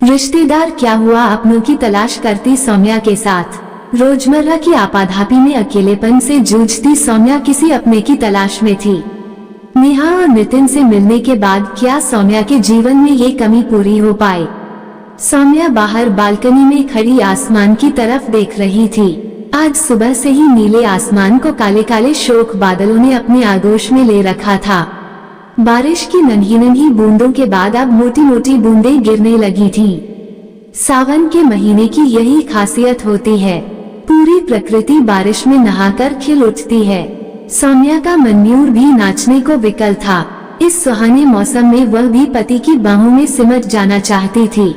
रिश्तेदार क्या हुआ अपनों की तलाश करती सौम्या के साथ। रोजमर्रा की आपाधापी में अकेलेपन से जूझती सौम्या किसी अपने की तलाश में थी। नेहा और नितिन से मिलने के बाद क्या सौम्या के जीवन में ये कमी पूरी हो पाए। सौम्या बाहर बालकनी में खड़ी आसमान की तरफ देख रही थी। आज सुबह से ही नीले आसमान को काले काले शोक बादलों ने अपने आगोश में ले रखा था। बारिश की नन्ही नन्ही बूंदों के बाद अब मोटी मोटी बूंदें गिरने लगी थी। सावन के महीने की यही खासियत होती है, पूरी प्रकृति बारिश में नहाकर खिल उठती है। सौम्या का मयूर भी नाचने को विकल था। इस सुहाने मौसम में वह भी पति की बाहों में सिमट जाना चाहती थी,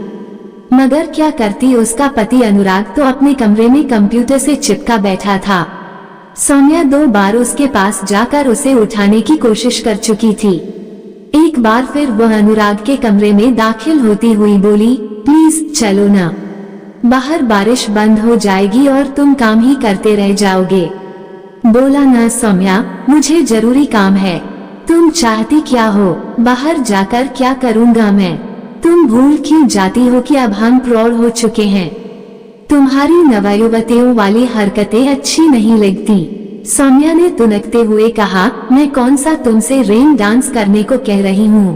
मगर क्या करती, उसका पति अनुराग तो अपने कमरे में कंप्यूटर से चिपका बैठा था। सौम्या 2 बार उसके पास जाकर उसे उठाने की कोशिश कर चुकी थी। एक बार फिर वह अनुराग के कमरे में दाखिल होती हुई बोली, प्लीज चलो ना, बाहर बारिश बंद हो जाएगी और तुम काम ही करते रह जाओगे। बोला ना सौम्या, मुझे जरूरी काम है। तुम चाहती क्या हो? बाहर जाकर क्या करूँगा मैं? तुम भूल क्यों जाती हो कि अब हम प्रौढ़ हो चुके हैं? तुम्हारी नवयुवतियों वाली हरकतें अच्छी नहीं लगती। सौम्या ने तुनकते हुए कहा, मैं कौन सा तुमसे रेन डांस करने को कह रही हूँ,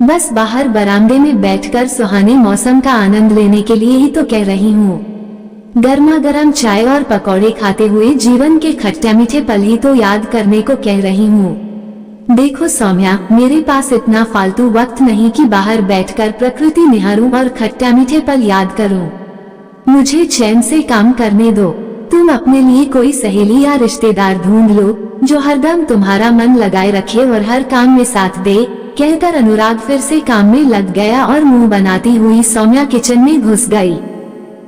बस बाहर बरामदे में बैठकर सुहाने मौसम का आनंद लेने के लिए ही तो कह रही हूँ। गर्मा गर्म चाय और पकौड़े खाते हुए जीवन के खट्टे मीठे पल ही तो याद करने को कह रही हूँ। देखो सौम्या, मेरे पास इतना फालतू वक्त नहीं कि बाहर बैठकर प्रकृति निहारूं और खट्टा मीठे पल याद करूं। मुझे चैन से काम करने दो। तुम अपने लिए कोई सहेली या रिश्तेदार ढूंढ लो जो हरदम तुम्हारा मन लगाए रखे और हर काम में साथ दे। कहकर अनुराग फिर से काम में लग गया और मुंह बनाती हुई सौम्या किचन में घुस गई।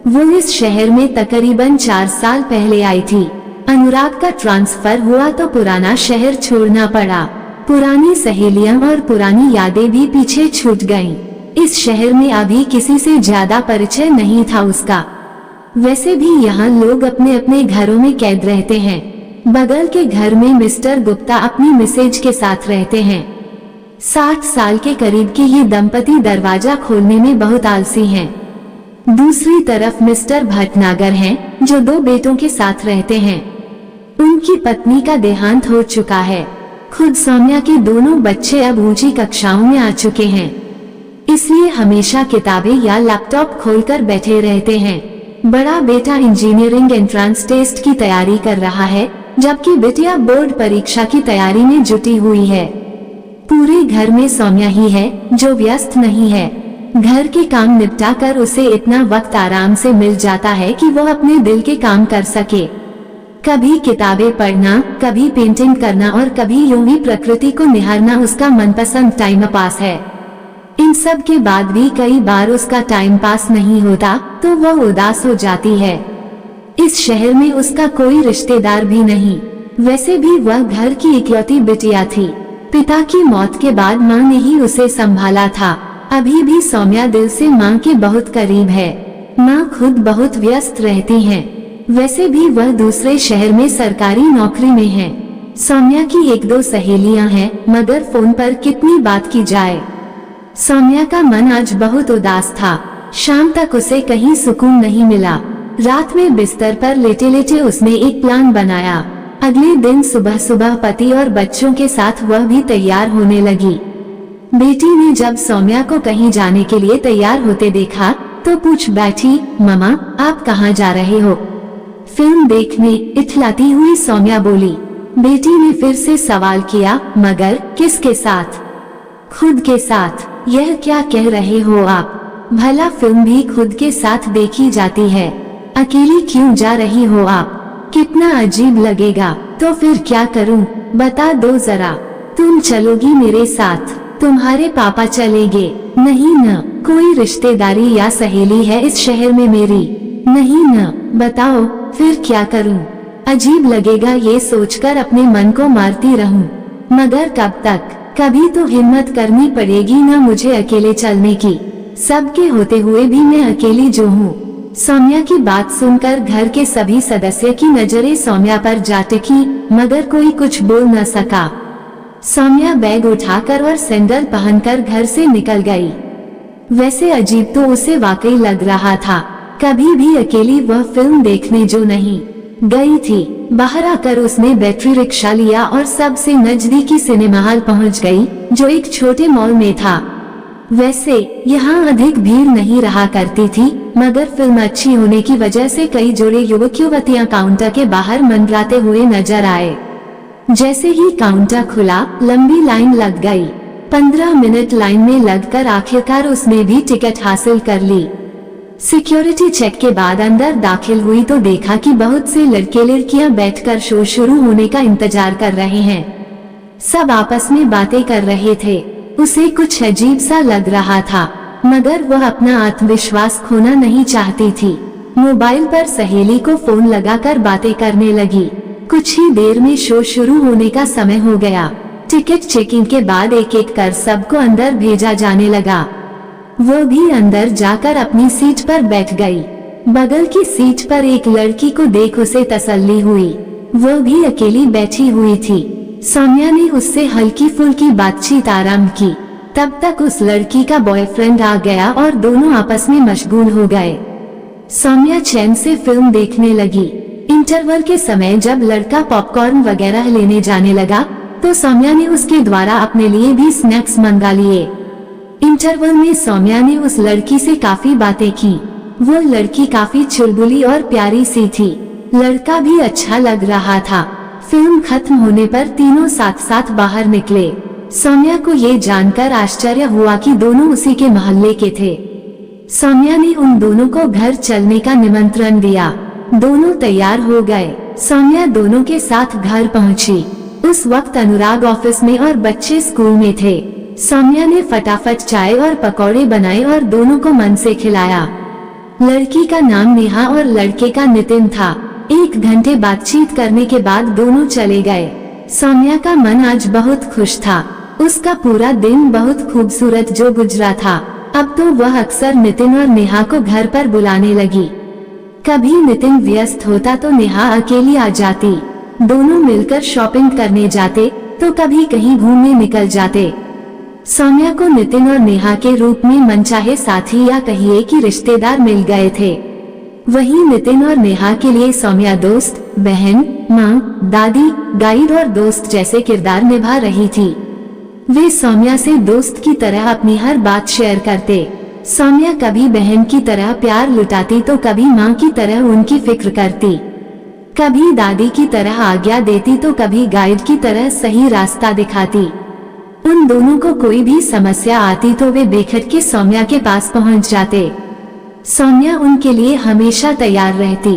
वो इस शहर में तकरीबन 4 साल पहले आई थी। अनुराग का ट्रांसफर हुआ तो पुराना शहर छोड़ना पड़ा। पुरानी सहेलियां और पुरानी यादें भी पीछे छूट गईं। इस शहर में अभी किसी से ज्यादा परिचय नहीं था उसका। वैसे भी यहाँ लोग अपने अपने घरों में कैद रहते हैं। बगल के घर में मिस्टर गुप्ता अपनी मिसेज के साथ रहते हैं। 60 साल के करीब के ये दंपति दरवाजा खोलने में बहुत आलसी हैं। दूसरी तरफ मिस्टर भटनागर हैं, जो 2 बेटों के साथ रहते हैं। उनकी पत्नी का देहांत हो चुका है। खुद सौम्या के दोनों बच्चे अब ऊंची कक्षाओं में आ चुके हैं, इसलिए हमेशा किताबें या लैपटॉप खोलकर बैठे रहते हैं। बड़ा बेटा इंजीनियरिंग एंट्रेंस टेस्ट की तैयारी कर रहा है, जबकि बिटिया बोर्ड परीक्षा की तैयारी में जुटी हुई है। पूरे घर में सौम्या ही है जो व्यस्त नहीं है। घर के काम निपटा कर उसे इतना वक्त आराम से मिल जाता है कि वह अपने दिल के काम कर सके। कभी किताबें पढ़ना, कभी पेंटिंग करना और कभी यूं ही प्रकृति को निहारना उसका मनपसंद टाइम पास है। इन सब के बाद भी कई बार उसका टाइम पास नहीं होता तो वह उदास हो जाती है। इस शहर में उसका कोई रिश्तेदार भी नहीं। वैसे भी वह घर की इकलौती बिटिया थी। पिता की मौत के बाद माँ ने ही उसे संभाला था। अभी भी सौम्या दिल से माँ के बहुत करीब है। माँ खुद बहुत व्यस्त रहती हैं। वैसे भी वह दूसरे शहर में सरकारी नौकरी में है। सौम्या की 1-2 सहेलियां हैं, मगर फोन पर कितनी बात की जाए। सौम्या का मन आज बहुत उदास था। शाम तक उसे कहीं सुकून नहीं मिला। रात में बिस्तर पर लेटे लेटे उसने एक प्लान बनाया। अगले दिन सुबह सुबह पति और बच्चों के साथ वह भी तैयार होने लगी। बेटी ने जब सौम्या को कहीं जाने के लिए तैयार होते देखा तो पूछ बैठी, मम्मा आप कहाँ जा रहे हो? फिल्म देखने, इठलाती हुई सौम्या बोली। बेटी ने फिर से सवाल किया, मगर किसके साथ? खुद के साथ। यह क्या कह रहे हो आप? भला फिल्म भी खुद के साथ देखी जाती है, अकेली क्यों जा रही हो आप? कितना अजीब लगेगा। तो फिर क्या करूं? बता दो जरा। तुम चलोगी मेरे साथ? तुम्हारे पापा चलेंगे? नहीं न, कोई रिश्तेदारी या सहेली है इस शहर में मेरी? नहीं न। बताओ फिर क्या करूं? अजीब लगेगा ये सोचकर अपने मन को मारती रहूं, मगर कब तक? कभी तो हिम्मत करनी पड़ेगी ना मुझे अकेले चलने की। सबके होते हुए भी मैं अकेली जो हूँ। सौम्या की बात सुनकर घर के सभी सदस्य की नजरें सौम्या पर जा टिकी, मगर कोई कुछ बोल न सका। सौम्या बैग उठाकर और सैंडल पहनकर घर से निकल गई। वैसे अजीब तो उसे वाकई लग रहा था। कभी भी अकेली वह फिल्म देखने जो नहीं गई थी। बाहर आकर उसने बैटरी रिक्शा लिया और सबसे नजदीकी सिनेमा हॉल पहुंच गई, जो एक छोटे मॉल में था। वैसे यहाँ अधिक भीड़ नहीं रहा करती थी, मगर फिल्म अच्छी होने की वजह से कई जोड़े युवक युवतियाँ काउंटर के बाहर मंडराते हुए नजर आए। जैसे ही काउंटर खुला, लंबी लाइन लग गई। 15 मिनट लाइन में लगकर आखिरकार उसने भी टिकट हासिल कर ली। सिक्योरिटी चेक के बाद अंदर दाखिल हुई तो देखा कि बहुत से लड़के लड़कियां बैठकर शो शुरू होने का इंतजार कर रहे हैं। सब आपस में बातें कर रहे थे। उसे कुछ अजीब सा लग रहा था, मगर वह अपना आत्मविश्वास खोना नहीं चाहती थी। मोबाइल पर सहेली को फोन लगाकर बातें करने लगी। कुछ ही देर में शो शुरू होने का समय हो गया। टिकट चेकिंग के बाद एक एक कर सबको अंदर भेजा जाने लगा। वो भी अंदर जाकर अपनी सीट पर बैठ गई। बगल की सीट पर एक लड़की को देख उसे तसल्ली हुई। वो भी अकेली बैठी हुई थी। सौम्या ने उससे हल्की फुल्की बातचीत आरंभ की। तब तक उस लड़की का बॉयफ्रेंड आ गया और दोनों आपस में मशगूल हो गए। सौम्या चैन से फिल्म देखने लगी। इंटरवल के समय जब लड़का पॉपकॉर्न वगैरह लेने जाने लगा, तो सौम्या ने उसके द्वारा अपने लिए भी स्नैक्स मंगा लिए। इंटरवल में सौम्या ने उस लड़की से काफी बातें की। वो लड़की काफी चुलबुली और प्यारी सी थी। लड़का भी अच्छा लग रहा था। फिल्म खत्म होने पर तीनों साथ साथ बाहर निकले। सौम्या को ये जानकर आश्चर्य हुआ कि दोनों उसी के मोहल्ले के थे। सौम्या ने उन दोनों को घर चलने का निमंत्रण दिया। दोनों तैयार हो गए। सौम्या दोनों के साथ घर पहुंची। उस वक्त अनुराग ऑफिस में और बच्चे स्कूल में थे। सौम्या ने फटाफट चाय और पकौड़े बनाए और दोनों को मन से खिलाया। लड़की का नाम नेहा और लड़के का नितिन था। 1 घंटे बातचीत करने के बाद दोनों चले गए। सौम्या का मन आज बहुत खुश था। उसका पूरा दिन बहुत खूबसूरत जो गुजरा था। अब तो वह अक्सर नितिन और नेहा को घर पर बुलाने लगी। कभी नितिन व्यस्त होता तो नेहा अकेली आ जाती। दोनों मिलकर शॉपिंग करने जाते तो कभी कहीं घूमने निकल जाते। सौम्या को नितिन और नेहा के रूप में मनचाहे साथी या कहिए कि रिश्तेदार मिल गए थे। वहीं नितिन और नेहा के लिए सौम्या दोस्त, बहन, माँ, दादी, गाइड और दोस्त जैसे किरदार निभा रही थी। वे सौम्या से दोस्त की तरह अपनी हर बात शेयर करते। सौम्या कभी बहन की तरह प्यार लुटाती तो कभी माँ की तरह उनकी फिक्र करती। कभी दादी की तरह आज्ञा देती तो कभी गाइड की तरह सही रास्ता दिखाती। उन दोनों को कोई भी समस्या आती तो वे बेखट के सौम्या के पास पहुंच जाते। सौम्या उनके लिए हमेशा तैयार रहती।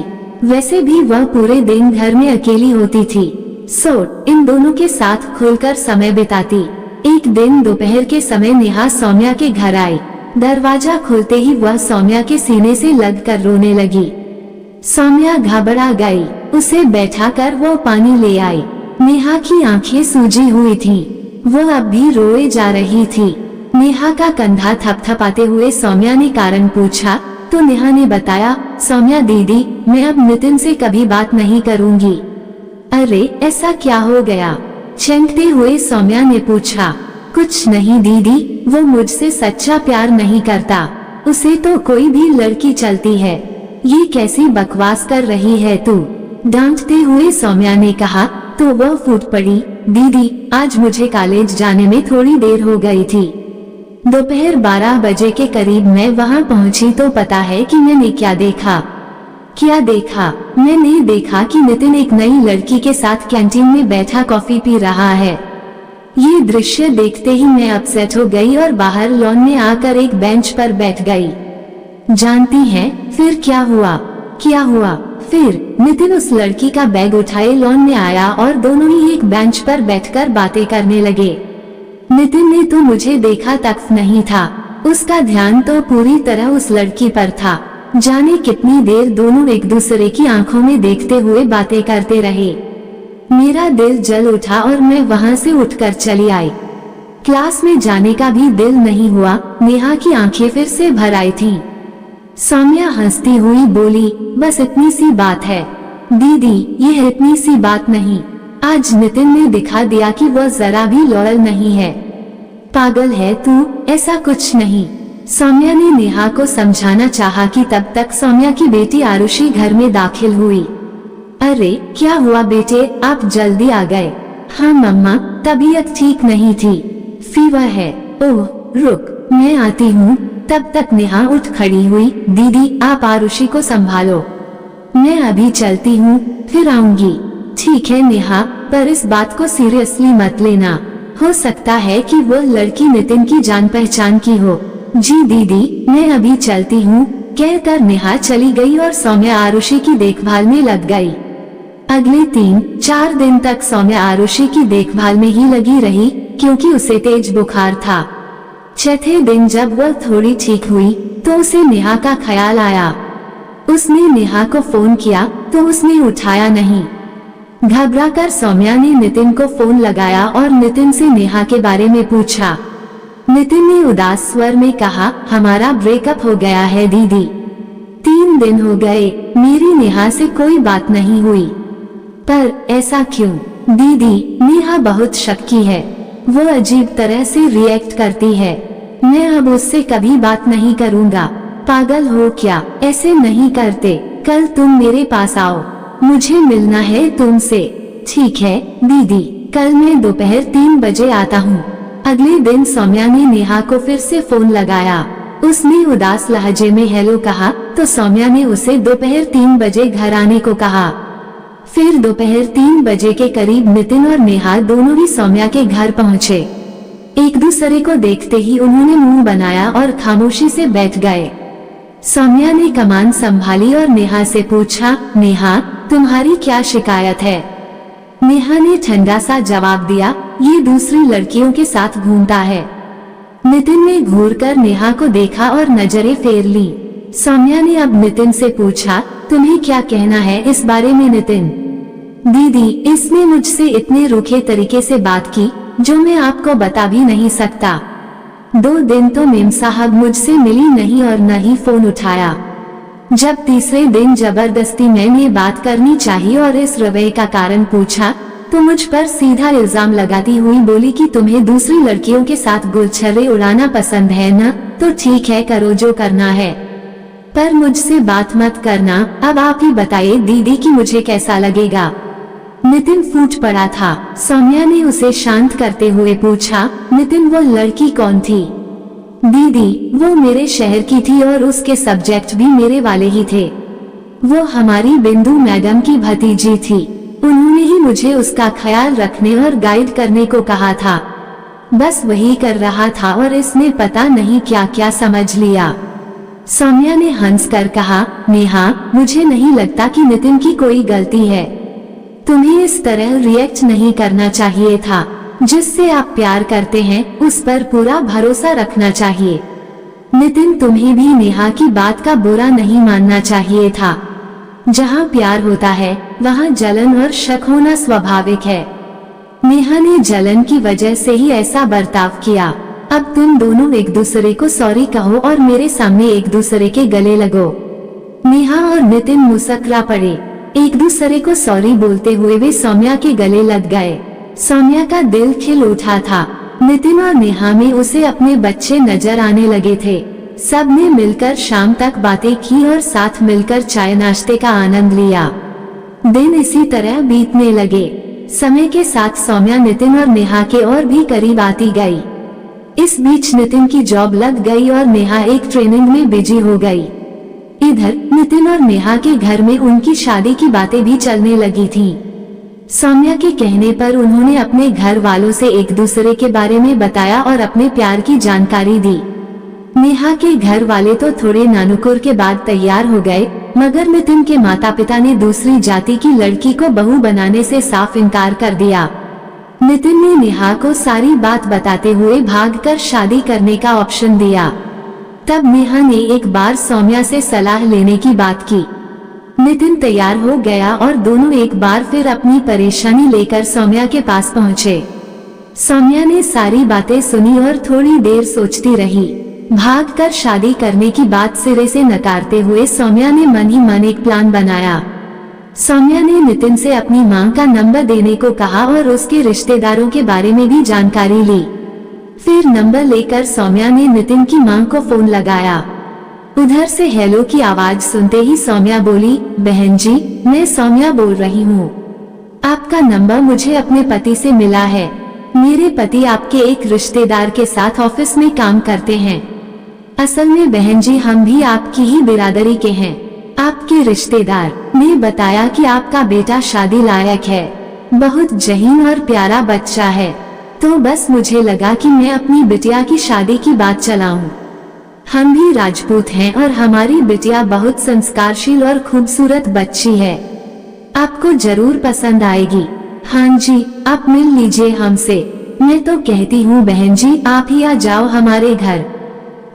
वैसे भी वह पूरे दिन घर में अकेली होती थी, सो इन दोनों के साथ खुलकर समय बिताती। एक दिन दोपहर के समय नेहा सौम्या के घर आई। दरवाजा खुलते ही वह सौम्या के सीने से लगकर रोने लगी। सौम्या घबरा गई। उसे बैठाकर वो पानी ले आई। नेहा की आंखें सूजी हुई थीं। वो अब भी रोए जा रही थी। नेहा का कंधा थपथपाते हुए सौम्या ने कारण पूछा तो नेहा ने बताया, सौम्या दीदी, मैं अब नितिन से कभी बात नहीं करूंगी। अरे ऐसा क्या हो गया? चौंकते हुए सौम्या ने पूछा। कुछ नहीं दीदी, वो मुझसे सच्चा प्यार नहीं करता। उसे तो कोई भी लड़की चलती है। ये कैसी बकवास कर रही है तू? डांटते हुए सौम्या ने कहा तो वह फूट पड़ी। दीदी, आज मुझे कॉलेज जाने में थोड़ी देर हो गई थी। दोपहर 12 बजे के करीब मैं वहां पहुंची तो पता है कि मैंने क्या देखा। क्या देखा? मैंने देखा कि नितिन एक नई लड़की के साथ कैंटीन में बैठा कॉफी पी रहा है। ये दृश्य देखते ही मैं अपसेट हो गई और बाहर लॉन में आकर एक बेंच पर बैठ गई। जानती हैं फिर क्या हुआ? क्या हुआ? फिर नितिन उस लड़की का बैग उठाए लॉन में आया और दोनों ही एक बेंच पर बैठकर बातें करने लगे। नितिन ने तो मुझे देखा तक नहीं था। उसका ध्यान तो पूरी तरह उस लड़की पर था। जाने कितनी देर दोनों एक दूसरे की आंखों में देखते हुए बातें करते रहे। मेरा दिल जल उठा और मैं वहां से उठकर चली आई। क्लास में जाने का भी दिल नहीं हुआ। नेहा की आंखें फिर से भर आई थीं। सौम्या हंसती हुई बोली, बस इतनी सी बात है दीदी, यह इतनी सी बात नहीं। आज नितिन ने दिखा दिया कि वह जरा भी लॉयल नहीं है। पागल है तू, ऐसा कुछ नहीं। सौम्या ने नेहा को समझाना चाहा कि तब तक सौम्या की बेटी आरुषि घर में दाखिल हुई। अरे क्या हुआ बेटे, आप जल्दी आ गए। हाँ मम्मा, तबीयत ठीक नहीं थी, फीवर है। ओह रुक, मैं आती हूँ। तब तक नेहा उठ खड़ी हुई। दीदी आप आरुषि को संभालो, मैं अभी चलती हूँ, फिर आऊंगी। ठीक है नेहा, पर इस बात को सीरियसली मत लेना, हो सकता है कि वो लड़की नितिन की जान पहचान की हो। जी दीदी, मैं अभी चलती हूँ, कहकर नेहा चली गई और सौम्या आरुषि की देखभाल में लग गई। अगले 3-4 दिन तक सौम्या आरुषि की देखभाल में ही लगी रही, क्योंकि उसे तेज बुखार था। चौथे दिन जब वह थोड़ी ठीक हुई तो उसे नेहा का ख्याल आया। उसने नेहा को फोन किया तो उसने उठाया नहीं। घबराकर सौम्या ने नितिन को फोन लगाया और नितिन से नेहा के बारे में पूछा। नितिन ने उदास स्वर में कहा, हमारा ब्रेकअप हो गया है दीदी। 3 दिन हो गए, मेरी नेहा से कोई बात नहीं हुई। पर ऐसा क्यों? दीदी नेहा बहुत शक्की है, वो अजीब तरह से रिएक्ट करती है। मैं अब उससे कभी बात नहीं करूँगा। पागल हो क्या, ऐसे नहीं करते। कल तुम मेरे पास आओ, मुझे मिलना है तुमसे। ठीक है दीदी, कल मैं दोपहर 3 बजे आता हूँ। अगले दिन सौम्या ने नेहा को फिर से फोन लगाया। उसने उदास लहजे में हेलो कहा तो सौम्या ने उसे दोपहर 3 बजे घर आने को कहा। फिर दोपहर 3 बजे के करीब नितिन और नेहा दोनों ही सौम्या के घर पहुँचे। एक दूसरे को देखते ही उन्होंने मुंह बनाया और खामोशी से बैठ गए। सौम्या ने कमान संभाली और नेहा से पूछा, नेहा तुम्हारी क्या शिकायत है? नेहा ने ठंडा सा जवाब दिया, ये दूसरी लड़कियों के साथ घूमता है। नितिन ने घूरकर नेहा को देखा और नजरें फेर ली। सौम्या ने अब नितिन से पूछा, तुम्हें क्या कहना है इस बारे में नितिन? दीदी इसने मुझसे इतने रूखे तरीके से बात की जो मैं आपको बता भी नहीं सकता। 2 दिन तो मेम साहब मुझसे मिली नहीं और न ही फोन उठाया। जब तीसरे दिन जबरदस्ती मैंने बात करनी चाहिए और इस रवैये का कारण पूछा तो मुझ पर सीधा इल्जाम लगाती हुई बोली कि तुम्हें दूसरी लड़कियों के साथ गुलछर्रे उड़ाना पसंद है न, तो ठीक है करो जो करना है, पर मुझसे बात मत करना। अब आप ही बताइए दीदी कि मुझे कैसा लगेगा? नितिन फूट पड़ा था। सौम्या ने उसे शांत करते हुए पूछा, नितिन वो लड़की कौन थी? दीदी वो मेरे शहर की थी और उसके सब्जेक्ट भी मेरे वाले ही थे। वो हमारी बिंदु मैडम की भतीजी थी। उन्होंने ही मुझे उसका ख्याल रखने और गाइड करने को कहा था। बस वही कर रहा था और इसने पता नहीं क्या क्या समझ लिया। सौम्या ने हंसकर कहा, नेहा मुझे नहीं लगता कि नितिन की कोई गलती है। तुम्हें इस तरह रिएक्ट नहीं करना चाहिए था। जिससे आप प्यार करते हैं उस पर पूरा भरोसा रखना चाहिए। नितिन तुम्हें भी नेहा की बात का बुरा नहीं मानना चाहिए था। जहाँ प्यार होता है वहाँ जलन और शक होना स्वाभाविक है। नेहा ने जलन की वजह से ही ऐसा बर्ताव किया। अब तुम दोनों एक दूसरे को सॉरी कहो और मेरे सामने एक दूसरे के गले लगो। नेहा और नितिन मुस्कुरा पड़े। एक दूसरे को सॉरी बोलते हुए वे सौम्या के गले लग गए। सौम्या का दिल खिल उठा था। नितिन और नेहा में उसे अपने बच्चे नजर आने लगे थे। सबने मिलकर शाम तक बातें की और साथ मिलकर चाय नाश्ते का आनंद लिया। दिन इसी तरह बीतने लगे। समय के साथ सौम्या नितिन और नेहा के और भी करीब आती गई। इस बीच नितिन की जॉब लग गई और नेहा एक ट्रेनिंग में बिजी हो गई। इधर नितिन और नेहा के घर में उनकी शादी की बातें भी चलने लगी थीं। सौम्या के कहने पर उन्होंने अपने घर वालों से एक दूसरे के बारे में बताया और अपने प्यार की जानकारी दी। नेहा के घर वाले तो थोड़े नानुकुर के बाद तैयार हो गए, मगर नितिन के माता पिता ने दूसरी जाति की लड़की को बहू बनाने से साफ इनकार कर दिया। नितिन ने नेहा को सारी बात बताते हुए भागकर शादी करने का ऑप्शन दिया। तब नेहा ने एक बार सौम्या से सलाह लेने की बात की। नितिन तैयार हो गया और दोनों एक बार फिर अपनी परेशानी लेकर सौम्या के पास पहुँचे। सौम्या ने सारी बातें सुनी और थोड़ी देर सोचती रही। भागकर शादी करने की बात सिरे से नकारते हुए सौम्या ने मन ही मन एक प्लान बनाया। सौम्या ने नितिन से अपनी मां का नंबर देने को कहा और उसके रिश्तेदारों के बारे में भी जानकारी ली। फिर नंबर लेकर सौम्या ने नितिन की मां को फोन लगाया। उधर से हेलो की आवाज सुनते ही सौम्या बोली, बहन जी, मैं सौम्या बोल रही हूँ। आपका नंबर मुझे अपने पति से मिला है। मेरे पति आपके एक रिश्तेदार के साथ ऑफिस में काम करते हैं। असल में बहन जी, हम भी आपकी ही बिरादरी के हैं। आपके रिश्तेदार ने बताया कि आपका बेटा शादी लायक है, बहुत जहीन और प्यारा बच्चा है। तो बस मुझे लगा कि मैं अपनी बिटिया की शादी की बात चलाऊं। हम भी राजपूत हैं और हमारी बिटिया बहुत संस्कारशील और खूबसूरत बच्ची है। आपको जरूर पसंद आएगी। हाँ जी, आप मिल लीजिए हमसे। मैं तो कहती हूँ बहन जी, आप ही आ जाओ हमारे घर।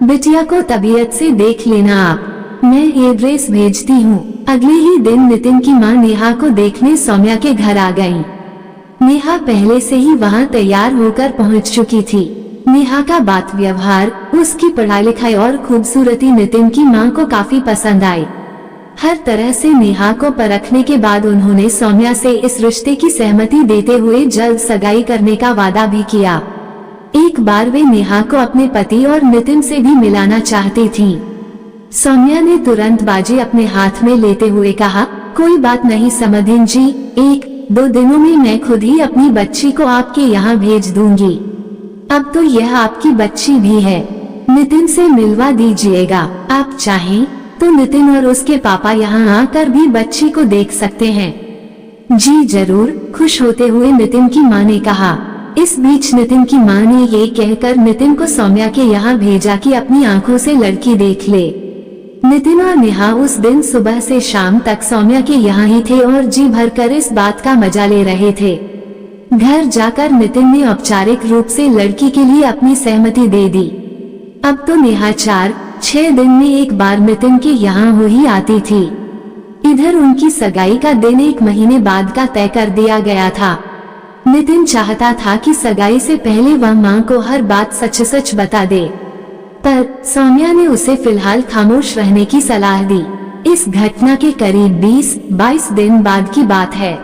बिटिया को तबीयत से देख लेना आप। मैं एड्रेस भेजती हूँ। अगले ही दिन नितिन की माँ नेहा को देखने सौम्या के घर आ गयी। नेहा पहले से ही वहाँ तैयार होकर पहुँच चुकी थी। नेहा का बात व्यवहार, उसकी पढ़ाई लिखाई और खूबसूरती नितिन की माँ को काफी पसंद आई। हर तरह से नेहा को परखने के बाद उन्होंने सौम्या से इस रिश्ते की सहमति देते हुए जल्द सगाई करने का वादा भी किया। एक बार वे नेहा को अपने पति और नितिन से भी मिलाना चाहती थी। सौम्या ने तुरंत बाजी अपने हाथ में लेते हुए कहा, कोई बात नहीं समधिन जी, 1-2 दिनों में मैं खुद ही अपनी बच्ची को आपके यहाँ भेज दूंगी। अब तो यह आपकी बच्ची भी है। नितिन से मिलवा दीजिएगा। आप चाहें तो नितिन और उसके पापा यहाँ आकर भी बच्ची को देख सकते हैं। जी जरूर, खुश होते हुए नितिन की माँ ने कहा। इस बीच नितिन की माँ ने ये कहकर नितिन को सौम्या के यहाँ भेजा कि अपनी आंखों से लड़की देख ले। नितिन और नेहा उस दिन सुबह से शाम तक सौम्या के यहाँ ही थे और जी भरकर इस बात का मजा ले रहे थे। घर जाकर नितिन ने औपचारिक रूप से लड़की के लिए अपनी सहमति दे दी। अब तो नेहा 4-6 दिन में एक बार नितिन के यहाँ हो ही आती थी। इधर उनकी सगाई का दिन 1 महीने बाद का तय कर दिया गया था। नितिन चाहता था कि सगाई से पहले वह मां को हर बात सच सच बता दे, पर सौम्या ने उसे फिलहाल खामोश रहने की सलाह दी। इस घटना के करीब 20-22 दिन बाद की बात है।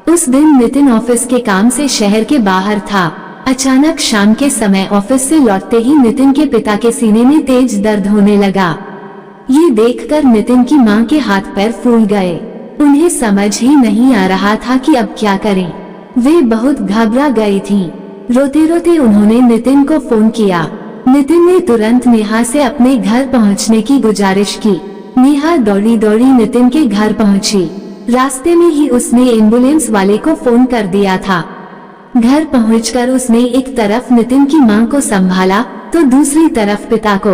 उस दिन नितिन ऑफिस के काम से शहर के बाहर था। अचानक शाम के समय ऑफिस से लौटते ही नितिन के पिता के सीने में तेज दर्द होने लगा। ये देखकर नितिन की मां के हाथ पैर फूल गए। उन्हें समझ ही नहीं आ रहा था कि अब क्या करें। वे बहुत घबरा गई थीं। रोते रोते उन्होंने नितिन को फोन किया। नितिन ने तुरंत नेहा से अपने घर पहुंचने की गुजारिश की। नेहा दौड़ी दौड़ी नितिन के घर पहुंची। रास्ते में ही उसने एम्बुलेंस वाले को फोन कर दिया था। घर पहुंचकर उसने एक तरफ नितिन की मां को संभाला तो दूसरी तरफ पिता को।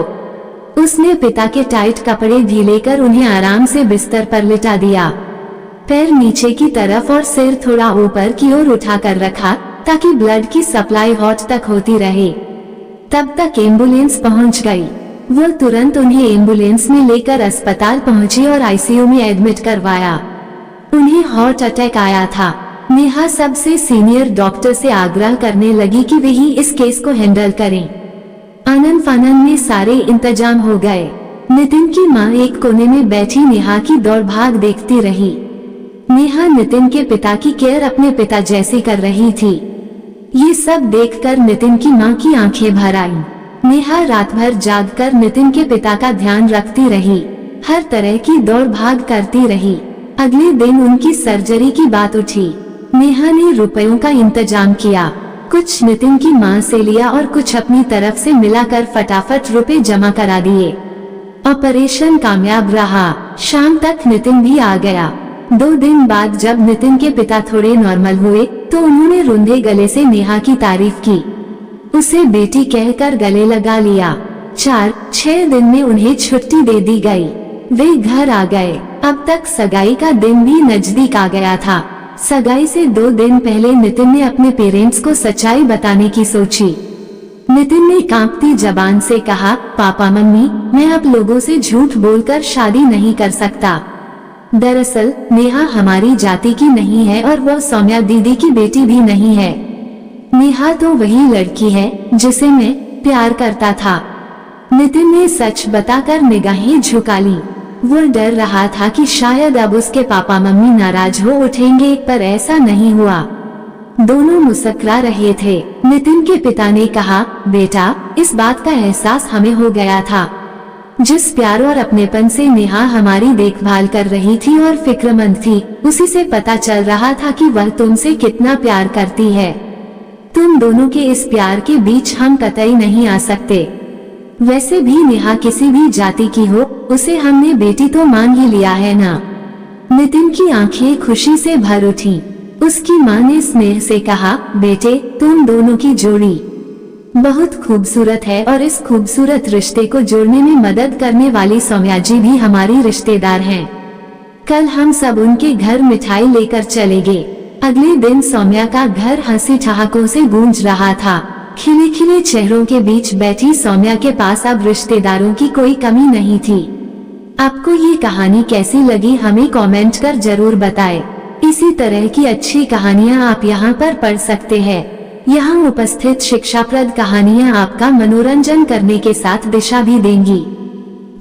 उसने पिता के टाइट कपड़े ढीले कर उन्हें आराम से बिस्तर पर लिटा दिया। पैर नीचे की तरफ और सिर थोड़ा ऊपर की ओर उठाकर रखा ताकि ब्लड की सप्लाई हार्ट तक होती रहे। तब तक एम्बुलेंस पहुंच गई। वो तुरंत उन्हें एम्बुलेंस में लेकर अस्पताल पहुंची और आईसीयू में एडमिट करवाया। उन्हें हार्ट अटैक आया था। नेहा सबसे सीनियर डॉक्टर से आग्रह करने लगी कि वे ही इस केस को हैंडल करें। आनन फानन में सारे इंतजाम हो गए। नितिन की मां एक कोने में बैठी नेहा की दौड़ भाग देखती रही। नेहा नितिन के पिता की केयर अपने पिता जैसे कर रही थी। ये सब देखकर नितिन की मां की आंखें भर आईं। नेहा रात भर जागकर नितिन के पिता का ध्यान रखती रही, हर तरह की दौड़ भाग करती रही। अगले दिन उनकी सर्जरी की बात उठी। नेहा ने रुपयों का इंतजाम किया। कुछ नितिन की मां से लिया और कुछ अपनी तरफ से मिलाकर फटाफट रुपए जमा करा दिए। ऑपरेशन कामयाब रहा। शाम तक नितिन भी आ गया। 2 दिन बाद जब नितिन के पिता थोड़े नॉर्मल हुए तो उन्होंने रुंधे गले से नेहा की तारीफ की। उसे बेटी कहकर गले लगा लिया। 4-6 दिन में उन्हें छुट्टी दे दी गई। वे घर आ गए। अब तक सगाई का दिन भी नजदीक आ गया था। सगाई से 2 दिन पहले नितिन ने अपने पेरेंट्स को सच्चाई बताने की सोची। नितिन ने कांपती जबान से कहा, पापा मम्मी, मैं आप लोगों से झूठ बोलकर शादी नहीं कर सकता। दरअसल नेहा हमारी जाति की नहीं है और वह सौम्या दीदी की बेटी भी नहीं है। नेहा तो वही लड़की है जिसे मैं प्यार करता था। नितिन ने सच बताकर निगाहें झुका ली। वो डर रहा था कि शायद अब उसके पापा मम्मी नाराज हो उठेंगे, पर ऐसा नहीं हुआ। दोनों मुस्कुरा रहे थे। नितिन के पिता ने कहा, बेटा, इस बात का एहसास हमें हो गया था। जिस प्यार और अपनेपन से नेहा हमारी देखभाल कर रही थी और फिक्रमंद थी, उसी से पता चल रहा था कि वह तुमसे कितना प्यार करती है। तुम दोनों के इस प्यार के बीच हम कतई नहीं आ सकते। वैसे भी नेहा किसी भी जाति की हो, उसे हमने बेटी तो मान ही लिया है ना। नितिन की आंखें खुशी से भर उठी। उसकी माँ ने स्नेह से कहा, बेटे, तुम दोनों की जोड़ी बहुत खूबसूरत है और इस खूबसूरत रिश्ते को जोड़ने में मदद करने वाली सौम्या जी भी हमारी रिश्तेदार हैं। कल हम सब उनके घर मिठाई लेकर चलेंगे। अगले दिन सौम्या का घर हंसी ठहाकों से गूंज रहा था। खिले खिले चेहरों के बीच बैठी सौम्या के पास अब रिश्तेदारों की कोई कमी नहीं थी। आपको ये कहानी कैसी लगी हमें कमेंट कर जरूर बताएं। इसी तरह की अच्छी कहानियाँ आप यहाँ पर पढ़ सकते हैं। यहाँ उपस्थित शिक्षाप्रद कहानियाँ आपका मनोरंजन करने के साथ दिशा भी देंगी।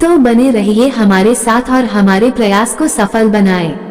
तो बने रहिए हमारे साथ और हमारे प्रयास को सफल बनाएं।